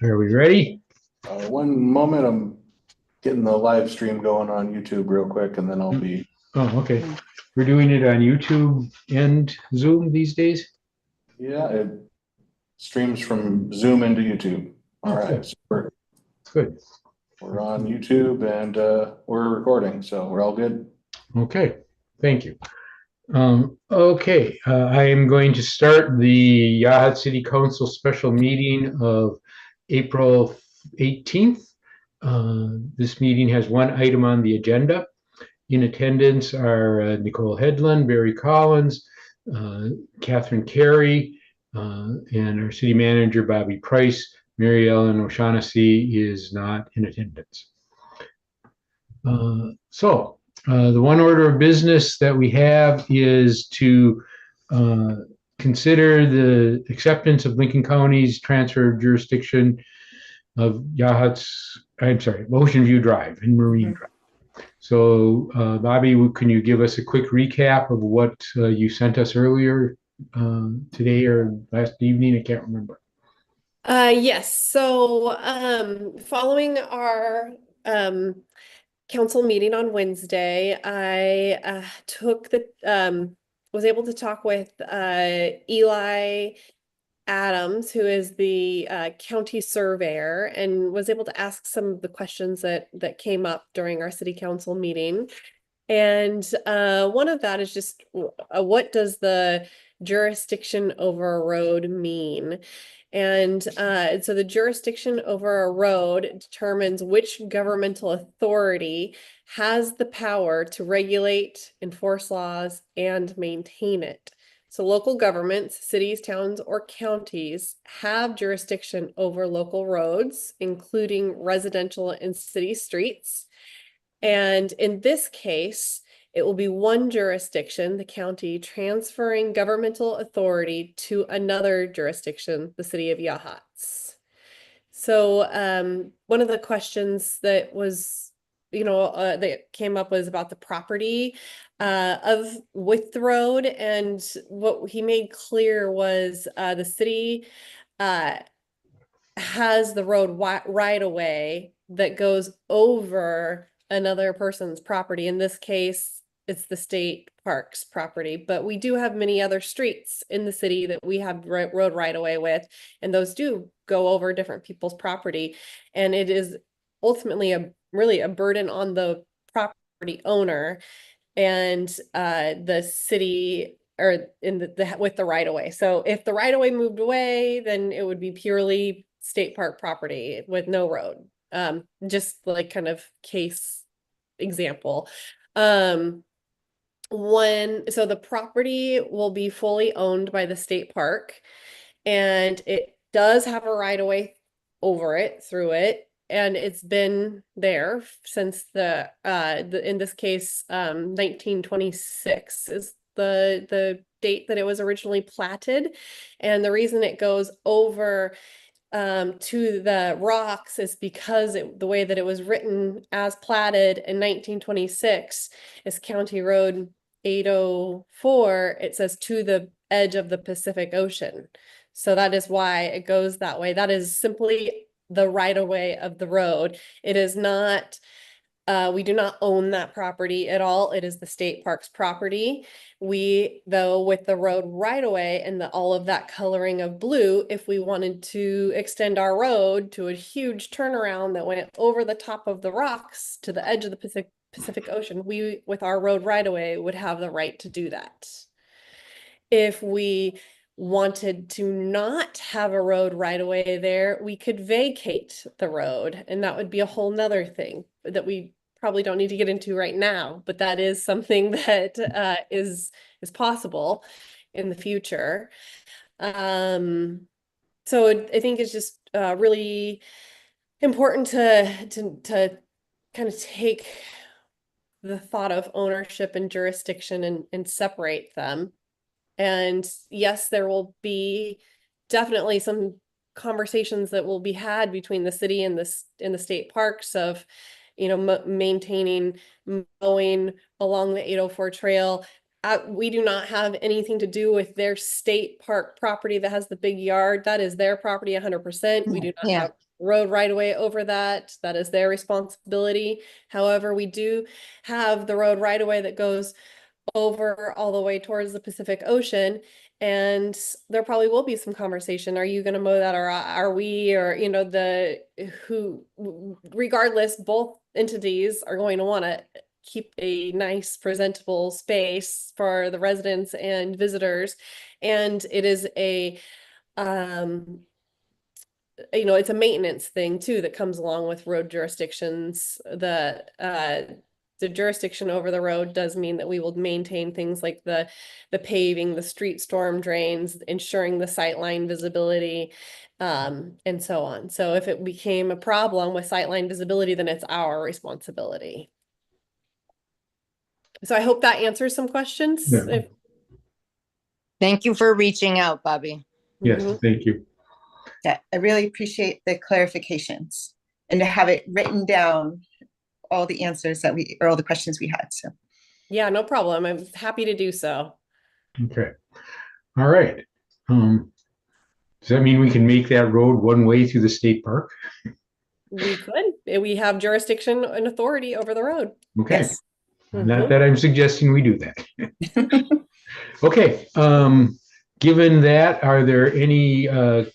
Are we ready? One moment, I'm getting the live stream going on YouTube real quick, and then I'll be, Oh, okay. We're doing it on YouTube and Zoom these days? yeah, it streams from Zoom into YouTube. All Oh, right, good. so Good. we're on YouTube and we're recording, so we're all good. Okay. Thank you. Okay. I am going to start the Yahat City Council special meeting of April 18th. This meeting has one item on the agenda. In attendance are Nicole Headland, Barry Collins, uh, Catherine Carey, and our city manager, Bobby Price. Mary Ellen O'Shaughnessy is not in attendance. The one order of business that we have is to uh, consider the acceptance of Lincoln County's transfer of jurisdiction of Ocean View Drive and Marine Drive. So, Bobby, can you give us a quick recap of what you sent us earlier today or last evening? I can't remember. Yes. So, following our council meeting on Wednesday, I was able to talk with Eli Adams, who is the county surveyor, and was able to ask some of the questions that came up during our city council meeting. And one of that is just what does the jurisdiction over a road mean? And so the jurisdiction over a road determines which governmental authority has the power to regulate, enforce laws, and maintain it. So local governments, cities, towns, or counties have jurisdiction over local roads, including residential and city streets. And in this case, it will be one jurisdiction, the county, transferring governmental authority to another jurisdiction, the city of Yachats. So one of the questions that was, that came up was about the property with the road. And what he made clear was the city has the road right away that goes over another person's property. In this case, it's the state parks property, but we do have many other streets in the city that we have road right away with, and those do go over different people's property. And it is ultimately really a burden on the property owner and the city or in the with the right of way. So if the right of way moved away, then it would be purely state park property with no road. Just like kind of case example. So the property will be fully owned by the state park, and it does have a right of way over it, through it, and it's been there since in this case 1926 is the date that it was originally platted. And the reason it goes over to the rocks is because the way that it was written as platted in 1926 is County Road 804. It says to the edge of the Pacific Ocean. So that is why it goes that way. That is simply the right of way of the road. It is not, we do not own that property at all. It is the state park's property. We, though, with the road right away and all of that coloring of blue, if we wanted to extend our road to a huge turnaround that went over the top of the rocks to the edge of the Pacific Ocean, we, with our road right away, would have the right to do that. If we wanted to not have a road right away there, we could vacate the road, and that would be a whole nother thing that we probably don't need to get into right now, but that is something that is possible in the future. So I think it's just really important to kind of take the thought of ownership and jurisdiction and separate them. And yes, there will be definitely some conversations that will be had between the city and the state parks of, maintaining mowing along the 804 trail. we do not have anything to do with their state park property that has the big yard. That is their property 100%. We do not Yeah. have road right away over that. That is their responsibility. However, we do have the road right away that goes over all the way towards the Pacific Ocean. And there probably will be some conversation. Are you going to mow that, or are we, or, you know, regardless, both entities are going to want to keep a nice, presentable space for the residents and visitors. And it is you know, it's a maintenance thing too that comes along with road jurisdictions. The jurisdiction over the road does mean that we will maintain things like the paving, the street storm drains, ensuring the sightline visibility, and so on. So if it became a problem with sightline visibility, then it's our responsibility. So I hope that answers some questions. Yeah. Thank you for reaching out, Bobby. Yes, Mhm. thank you. Yeah, I really appreciate the clarifications and to have it written down, all the answers or all the questions we had, so. Yeah, no problem. I'm happy to do so. Okay. All right. Does that mean we can make that road one way through the state park? We could. We have jurisdiction and authority over the road. Okay. Yes. Not Mhm. that I'm suggesting we do that. Okay. Given that, are there any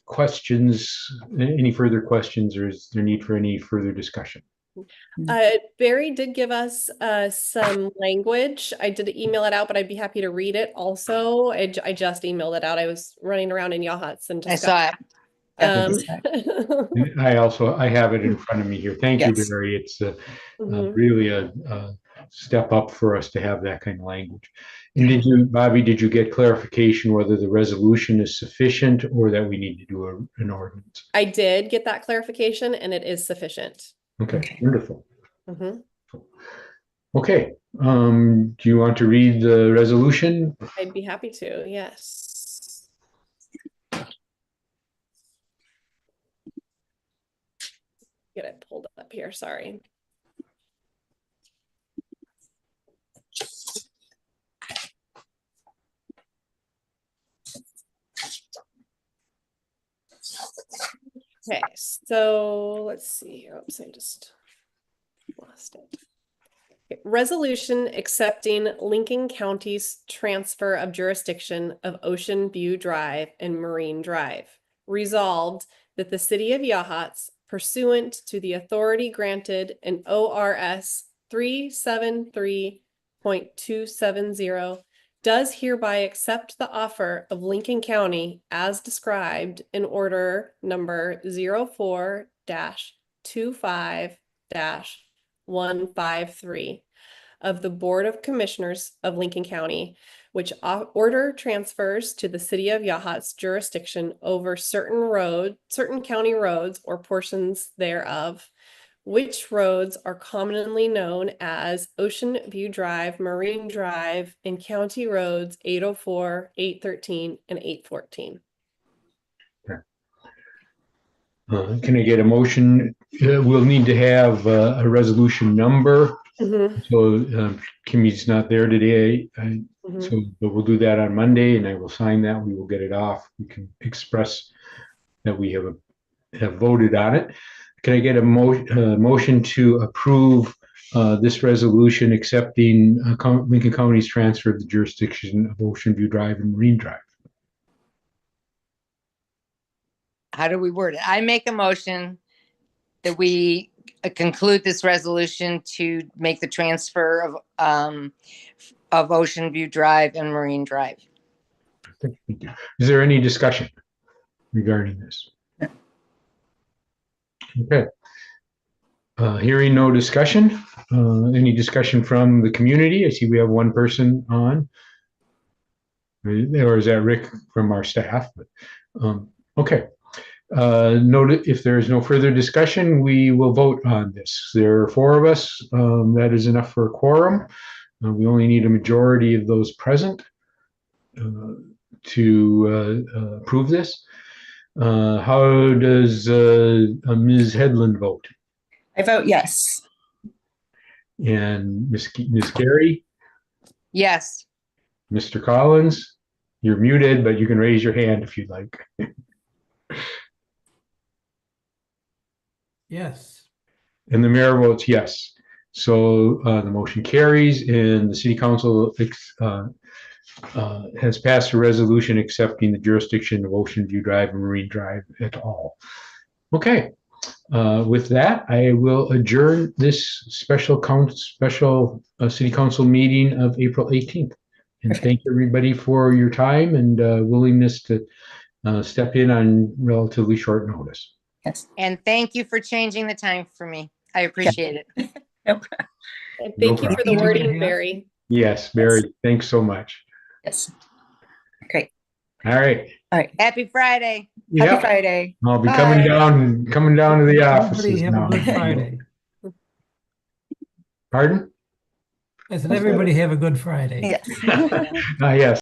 questions, any further questions, or is there need for any further discussion? Barry did give us some language. I did email it out, but I'd be happy to read it also. I just emailed it out. I was running around in Yachats and I just saw it. got I have it in front of me here. Thank you, Yes. Barry. It's Mhm. really a step up for us to have that kind of language. And Bobby, did you get clarification whether the resolution is sufficient or that we need to do an ordinance? I did get that clarification, and it is sufficient. Okay, Okay. wonderful. Mhm. Okay, do you want to read the resolution? I'd be happy to, yes. Get it pulled up here, sorry. Okay, so let's see here. Oops, I just lost it. Okay, resolution accepting Lincoln County's transfer of jurisdiction of Ocean View Drive and Marine Drive. Resolved that the city of Yachats, pursuant to the authority granted in ORS 373.270, does hereby accept the offer of Lincoln County as described in order number 04-25-153 of the Board of Commissioners of Lincoln County, which order transfers to the city of Yachats jurisdiction over certain county roads or portions thereof, which roads are commonly known as Ocean View Drive, Marine Drive, and County Roads 804, 813, and 814. Can I get a motion? We'll need to have a resolution number. So Kimmy's not there today, so but we'll do that on Monday, and I will sign that. We will get it off. We can express that we have voted on it. Can I get a motion to approve this resolution accepting Lincoln County's transfer of the jurisdiction of Ocean View Drive and Marine Drive? How do we word it? I make a motion that we conclude this resolution to make the transfer of Ocean View Drive and Marine Drive. Thank you. Is there any discussion regarding this? Okay. Hearing no discussion, any discussion from the community? I see we have one person on. Or is that Rick from our staff? But, okay. Note if there is no further discussion, we will vote on this. There are 4 of us. That is enough for a quorum. We only need a majority of those present to approve this. How does Ms. Headland vote? I vote yes. And Ms. Gary? Yes. Mr. Collins, you're muted, but you can raise your hand if you'd like. Yes. And the mayor votes yes. So the motion carries and the city council has passed a resolution accepting the jurisdiction of Ocean View Drive and Marine Drive et al. Okay, with that, I will adjourn this special city council meeting of April 18th. And thank everybody for your time and willingness to step in on relatively short notice. Yes. And thank you for changing the time for me. I appreciate it. And thank you for the problem. wording, Barry. Yes, Barry, thanks so much. Yes. Great. All right. All right. Happy Friday. Happy Yep, Friday. I'll be Bye. coming down to the Everybody offices have now. a good Friday. Pardon? I said, everybody have a good Friday. Yes. Yes.